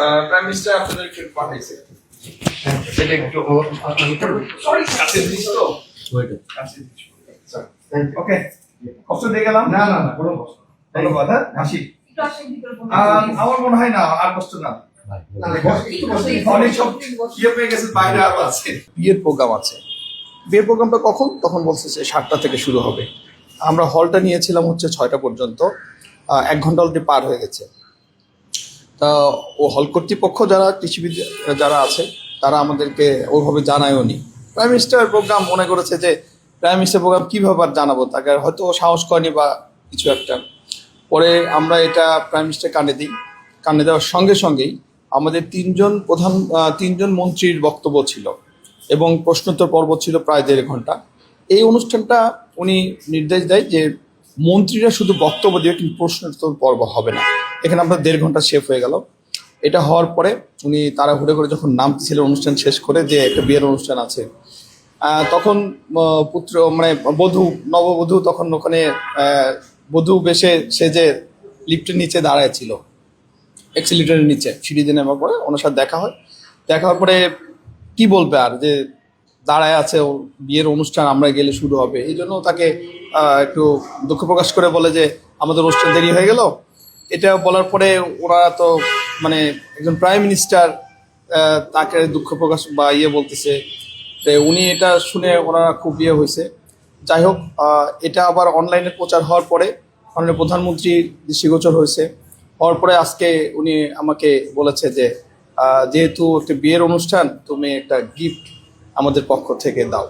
prime minister আপনাদেরকে পাঠাইছে সেটা একটু সরি কাছে দিস তো কাছে দিস ওকে কষ্ট দিয়ে গেলাম না না না কোনো কষ্ট ধন্যবাদ হ্যাঁ হাসি আমার মনে হয় না আর কষ্ট না অনেক সব ইয়ে পেয়ে গেছে বাইরে আরো আছে বিয়ের প্রোগ্রাম আছে বিয়ের প্রোগ্রামটা কখন তখন বলছে যে 7টা থেকে শুরু হবে আমরা হলটা নিয়েছিলাম হচ্ছে 6টা পর্যন্ত 1 ঘন্টা অলরেডি পার হয়ে গেছে তা ও হল কর্তৃপক্ষ যারা কৃষিবিদ যারা আছে তারা আমাদেরকে ওইভাবে জানায়ও নি প্রাইম মিনিস্টার প্রোগ্রাম মনে করেছে যে প্রাইম মিনিস্টার প্রোগ্রাম কীভাবে আর জানাবো তাকে হয়তো ও সাহস করেনি বা কিছু একটা পরে আমরা এটা প্রাইম মিনিস্টার কানে দেওয়ার সঙ্গে সঙ্গেই আমাদের তিনজন মন্ত্রীর বক্তব্য ছিল এবং প্রশ্নোত্তর পর্ব ছিল প্রায় 1.5 ঘন্টা এই অনুষ্ঠানটা উনি নির্দেশ দেয় যে মন্ত্রীরা শুধু বক্তব্য দিয়ে কিন্তু প্রশ্নোত্তর পর্ব হবে না এখানে আমরা 1.5 ঘন্টা শেষ হয়ে গেল এটা হওয়ার পরে উনি তাড়াহুড়ো করে যখন নামতেছিলেন অনুষ্ঠান শেষ করে যে একটা বিয়ের অনুষ্ঠান আছে তখন পুত্র মানে নববধূ তখন ওখানে বধূ বেশে সে যে লিফটের নিচে দাঁড়ায় ছিল এক্সিলিটারের নিচে সিঁড়ি দিয়ে নেওয়ার পরে ওনার সাথে দেখা হওয়ার পরে কি বলবে আর যে দাঁড়ায় আছে ও বিয়ের অনুষ্ঠান আমরা গেলে শুরু হবে এই জন্য তাকে একটু দুঃখ প্রকাশ করে বলে যে আমাদের অনুষ্ঠান দেরি হয়ে গেল এটা বলার পরে ওরা তো মানে একজন প্রাইম মিনিস্টার তাকে দুঃখ প্রকাশ বা বলতেছে যে উনি এটা শুনে ওনারা খুব হয়েছে যাই হোক এটা আবার অনলাইনে প্রচার হওয়ার পরে মাননীয় প্রধানমন্ত্রী দৃষ্টিগোচর হয়েছে হওয়ার পরে আজকে উনি আমাকে বলেছে যে যেহেতু একটা বিয়ের অনুষ্ঠান তুমি একটা গিফট আমাদের পক্ষ থেকে দাও